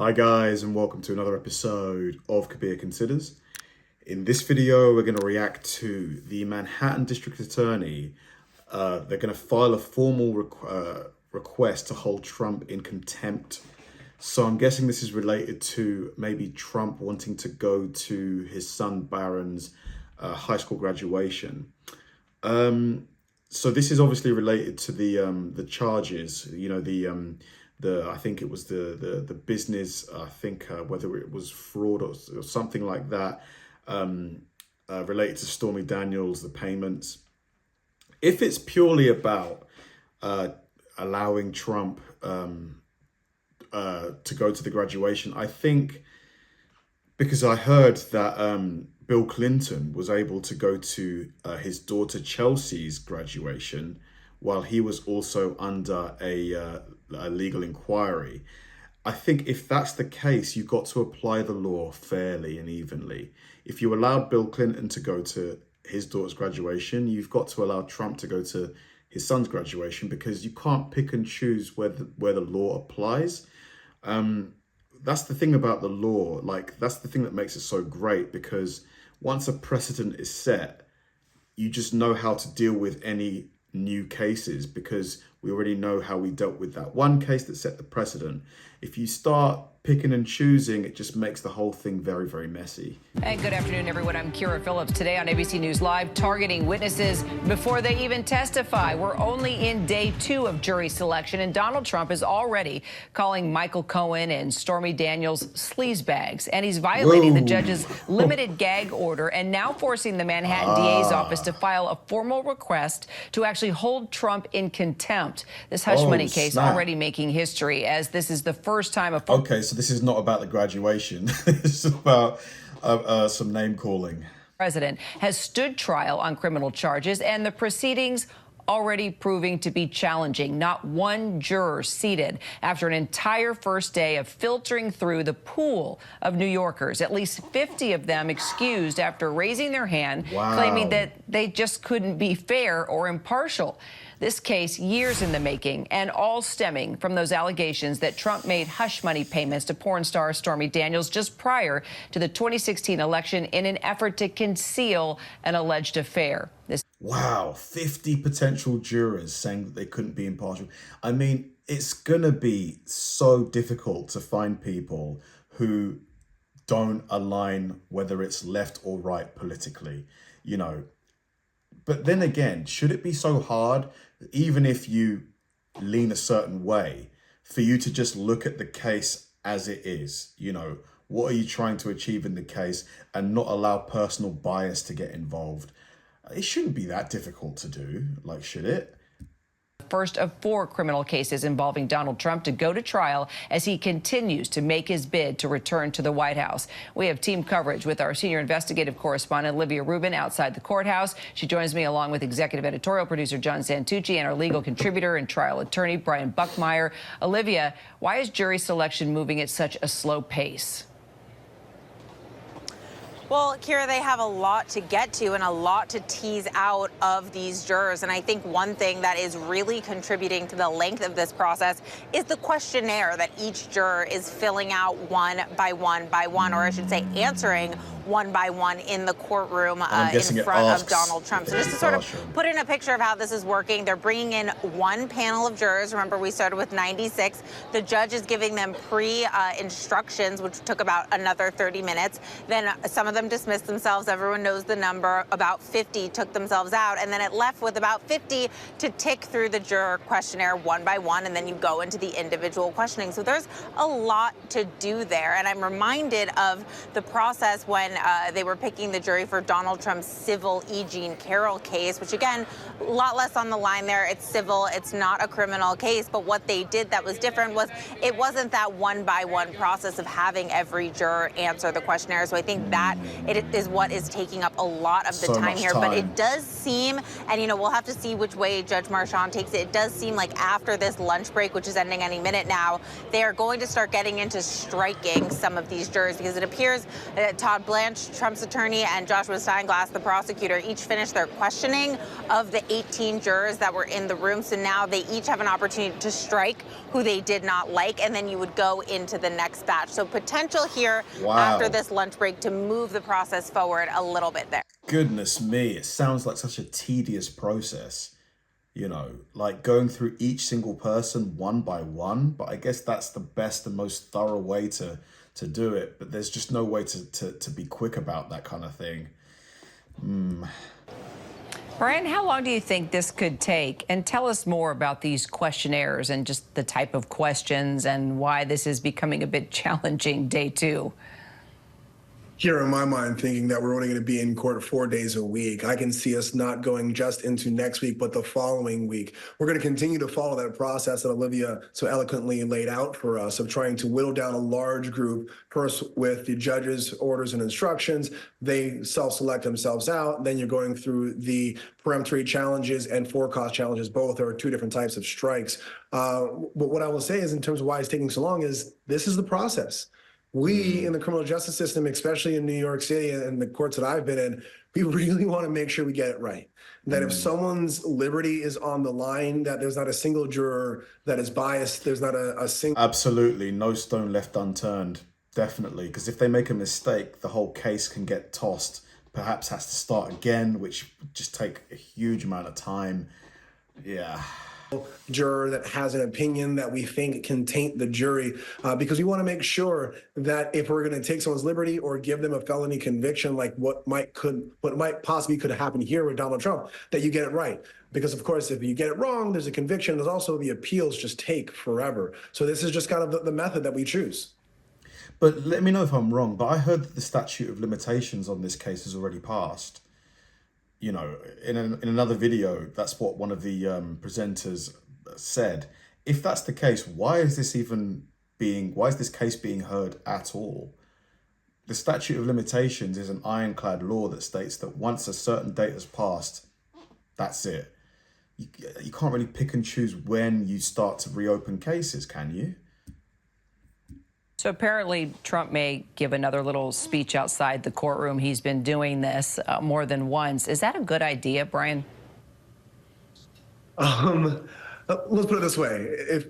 Hi guys, and welcome to another episode of Kabir Considers. In this video, we're going to react to the Manhattan District Attorney. They're going to file a formal request to hold Trump in contempt. So I'm guessing this is related to maybe Trump wanting to go to his son Barron's high school graduation. So this is obviously related to the charges. You know, I think it was the business, I think whether it was fraud or something like that, related to Stormy Daniels, the payments. If it's purely about allowing Trump to go to the graduation, I think, because I heard that Bill Clinton was able to go to his daughter Chelsea's graduation while he was also under a legal inquiry. I think if that's the case, you've got to apply the law fairly and evenly. If you allowed Bill Clinton to go to his daughter's graduation, you've got to allow Trump to go to his son's graduation, because you can't pick and choose where the law applies. That's the thing about the law. Like, that's the thing that makes it so great, because once a precedent is set, you just know how to deal with any new cases, because we already know how we dealt with that one case that set the precedent. If you start picking and choosing, it just makes the whole thing very, very messy. And good afternoon, everyone. I'm Kira Phillips. Today on ABC News Live, targeting witnesses before they even testify. We're only in day 2 of jury selection, and Donald Trump is already calling Michael Cohen and Stormy Daniels sleazebags. And he's violating the judge's limited gag order and now forcing the Manhattan DA's office to file a formal request to actually hold Trump in contempt. This hush money case already making history, as this is the first time a... Okay, so this is not about the graduation. This is about some name calling. President has stood trial on criminal charges, and the proceedings already proving to be challenging. Not one juror seated after an entire first day of filtering through the pool of New Yorkers. At least 50 of them excused after raising their hand, claiming that they just couldn't be fair or impartial. This case, years in the making, and all stemming from those allegations that Trump made hush money payments to porn star Stormy Daniels just prior to the 2016 election in an effort to conceal an alleged affair. Wow, 50 potential jurors saying that they couldn't be impartial. I mean, it's going to be so difficult to find people who don't align, whether it's left or right politically, you know. But then again, should it be so hard, even if you lean a certain way, for you to just look at the case as it is? You know, what are you trying to achieve in the case, and not allow personal bias to get involved? It shouldn't be that difficult to do, like, should it? First of 4 criminal cases involving Donald Trump to go to trial as he continues to make his bid to return to the White House. We have team coverage with our senior investigative correspondent, Olivia Rubin, outside the courthouse. She joins me along with executive editorial producer John Santucci and our legal contributor and trial attorney, Brian Buckmeyer. Olivia, why is jury selection moving at such a slow pace? Well, Kira, they have a lot to get to and a lot to tease out of these jurors. And I think one thing that is really contributing to the length of this process is the questionnaire that each juror is filling out one by one, or I should say answering one by one in the courtroom in front of Donald Trump. So just to sort of put in a picture of how this is working, they're bringing in one panel of jurors. Remember, we started with 96. The judge is giving them pre-instructions, which took about another 30 minutes. Then some of them dismissed themselves. Everyone knows the number. About 50 took themselves out. And then it left with about 50 to tick through the juror questionnaire one by one. And then you go into the individual questioning. So there's a lot to do there. And I'm reminded of the process when they were picking the jury for Donald Trump's civil E. Jean Carroll case, which, again, a lot less on the line there. It's civil. It's not a criminal case. But what they did that was different was it wasn't that one by one process of having every juror answer the questionnaire. So I think that it is what is taking up a lot of the So time much here. But time. it does seem, and we'll have to see which way Judge Marchand takes it. It does seem like after this lunch break, which is ending any minute now, they are going to start getting into striking some of these jurors, because it appears that Todd Blanche, Trump's attorney, and Joshua Steinglass, the prosecutor, each finished their questioning of the 18 jurors that were in the room. So now they each have an opportunity to strike who they did not like, and then you would go into the next batch. So potential here after this lunch break to move the process forward a little bit there. Goodness me, it sounds like such a tedious process, like going through each single person one by one. But I guess that's the best and most thorough way to do it. But there's just no way to be quick about that kind of thing. Brian, how long do you think this could take? And tell us more about these questionnaires and just the type of questions and why this is becoming a bit challenging day two. Here in my mind, thinking that we're only going to be in court 4 days a week, I can see us not going just into next week, but the following week. We're going to continue to follow that process that Olivia so eloquently laid out for us of trying to whittle down a large group, first with the judge's orders and instructions. They self-select themselves out. Then you're going through the peremptory challenges and forecast challenges. Both are two different types of strikes. But what I will say is, in terms of why it's taking so long, is this is the process. We in the criminal justice system, especially in New York City and the courts that I've been in, we really want to make sure we get it right. That if someone's liberty is on the line, that there's not a single juror that is biased. There's not a single... Absolutely. No stone left unturned. Definitely. Because if they make a mistake, the whole case can get tossed. Perhaps has to start again, which would just take a huge amount of time. Yeah. Juror that has an opinion that we think can taint the jury, because we want to make sure that if we're going to take someone's liberty or give them a felony conviction, like what might possibly could happen here with Donald Trump, that you get it right. Because of course, if you get it wrong, there's a conviction. There's also the appeals just take forever. So this is just kind of the method that we choose. But let me know if I'm wrong, but I heard that the statute of limitations on this case has already passed. In another video, that's what one of the presenters said. If that's the case, why is this case being heard at all? The statute of limitations is an ironclad law that states that once a certain date has passed, that's it. You can't really pick and choose when you start to reopen cases, can you? So apparently Trump may give another little speech outside the courtroom. He's been doing this more than once. Is that a good idea, Brian? Let's put it this way: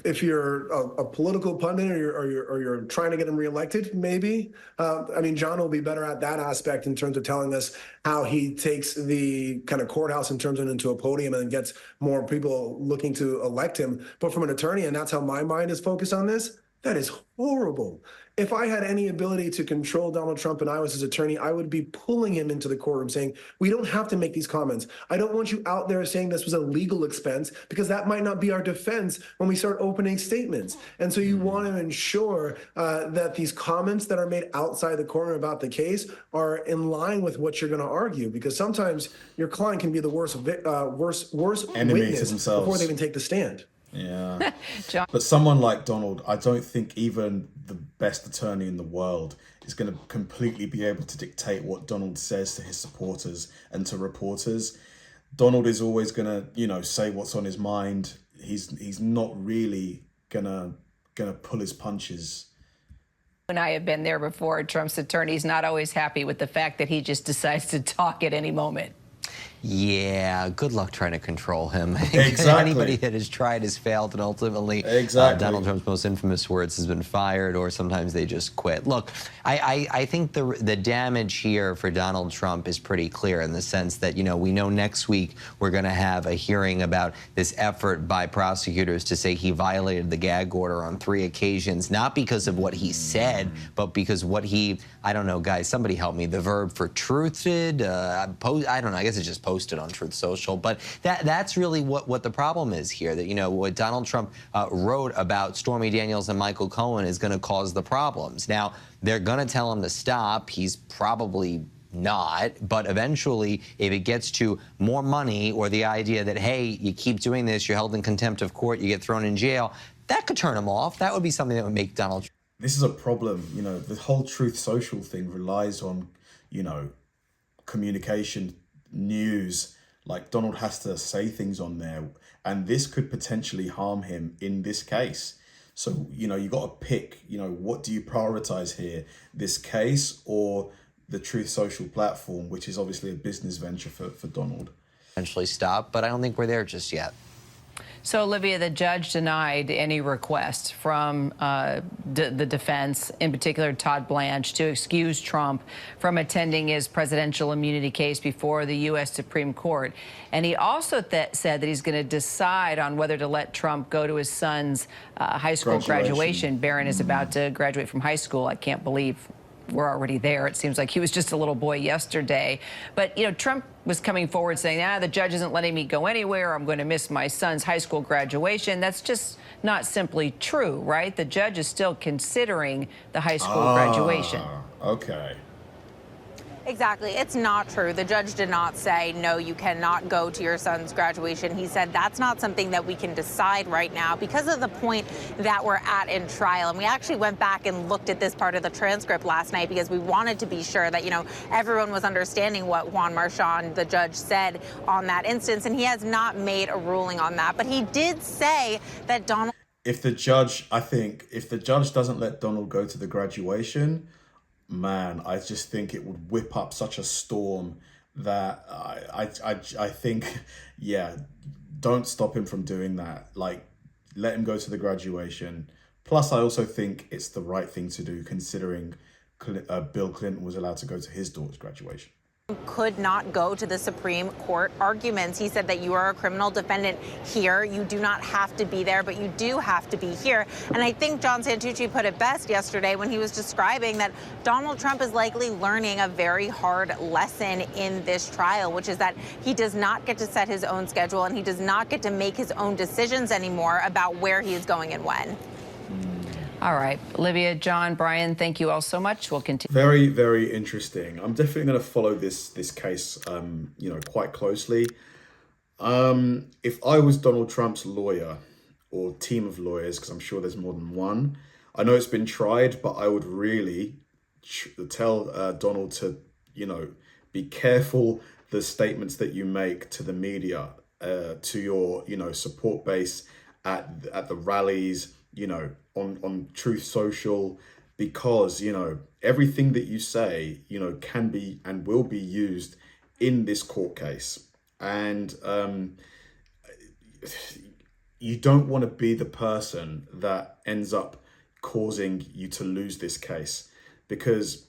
if you're a political pundit or you're trying to get him reelected, maybe. I mean, John will be better at that aspect in terms of telling us how he takes the kind of courthouse and turns it into a podium and gets more people looking to elect him. But from an attorney, and that's how my mind is focused on this. That is horrible. If I had any ability to control Donald Trump and I was his attorney, I would be pulling him into the courtroom saying, we don't have to make these comments. I don't want you out there saying this was a legal expense, because that might not be our defense when we start opening statements. And so you want to ensure that these comments that are made outside the courtroom about the case are in line with what you're going to argue, because sometimes your client can be the worst witness before they even take the stand. Yeah. John. But someone like Donald, I don't think even the best attorney in the world is going to completely be able to dictate what Donald says to his supporters and to reporters. Donald is always going to, say what's on his mind. He's not really gonna pull his punches. And I have been there before. Trump's attorney's not always happy with the fact that he just decides to talk at any moment. Yeah, good luck trying to control him. Exactly. Anybody that has tried has failed, and ultimately Donald Trump's most infamous words has been fired, or sometimes they just quit. Look, I think the damage here for Donald Trump is pretty clear in the sense that, we know next week we're going to have a hearing about this effort by prosecutors to say he violated the gag order on 3 occasions, not because of what he said, but because what he, I don't know, guys, somebody help me, the verb for truthed, I don't know, I guess it's just posted on Truth Social, but that's really what the problem is here, that, what Donald Trump wrote about Stormy Daniels and Michael Cohen is going to cause the problems. Now, they're going to tell him to stop. He's probably not, but eventually, if it gets to more money or the idea that, hey, you keep doing this, you're held in contempt of court, you get thrown in jail, that could turn him off. That would be something that would make Donald Trump. This is a problem, the whole Truth Social thing relies on you know, communication, news. Like, Donald has to say things on there, and this could potentially harm him in this case. So, you know, you got to pick, you know, what do you prioritize here? This case or the Truth Social platform, which is obviously a business venture for Donald? Eventually stop, but I don't think we're there just yet. So, Olivia, the judge denied any request from the defense, in particular Todd Blanche, to excuse Trump from attending his presidential immunity case before the U.S. Supreme Court. And he also said that he's going to decide on whether to let Trump go to his son's high school graduation. Barron is about to graduate from high school. I can't believe we're already there. It seems like he was just a little boy yesterday. But, you know, Trump was coming forward saying, the judge isn't letting me go anywhere. I'm going to miss my son's high school graduation. That's just not simply true, right? The judge is still considering the high school graduation. Okay. Exactly. It's not true. The judge did not say, no, you cannot go to your son's graduation. He said that's not something that we can decide right now because of the point that we're at in trial. And we actually went back and looked at this part of the transcript last night because we wanted to be sure that, you know, everyone was understanding what Juan Marchand, the judge, said on that instance. And he has not made a ruling on that. But he did say that Donald... If the judge doesn't let Donald go to the graduation, man, I just think it would whip up such a storm that I think, yeah, don't stop him from doing that. Like, let him go to the graduation. Plus, I also think it's the right thing to do, considering Bill Clinton was allowed to go to his daughter's graduation. Could not go to the Supreme Court arguments. He said that you are a criminal defendant here. You do not have to be there, but you do have to be here. And I think John Santucci put it best yesterday when he was describing that Donald Trump is likely learning a very hard lesson in this trial, which is that he does not get to set his own schedule and he does not get to make his own decisions anymore about where he is going and when. All right, Olivia, John, Brian, thank you all so much. We'll continue. Very, very interesting. I'm definitely going to follow this case, you know, quite closely. If I was Donald Trump's lawyer or team of lawyers, because I'm sure there's more than one, I know it's been tried, but I would really tell Donald to, you know, be careful the statements that you make to the media, to your, you know, support base at the rallies, you know, on Truth Social, because, you know, everything that you say, you know, can be and will be used in this court case. And you don't want to be the person that ends up causing you to lose this case, because,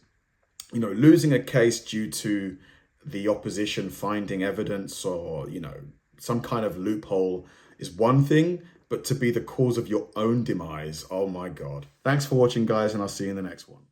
you know, losing a case due to the opposition finding evidence or, you know, some kind of loophole is one thing, but to be the cause of your own demise, oh my God. Thanks for watching, guys, and I'll see you in the next one.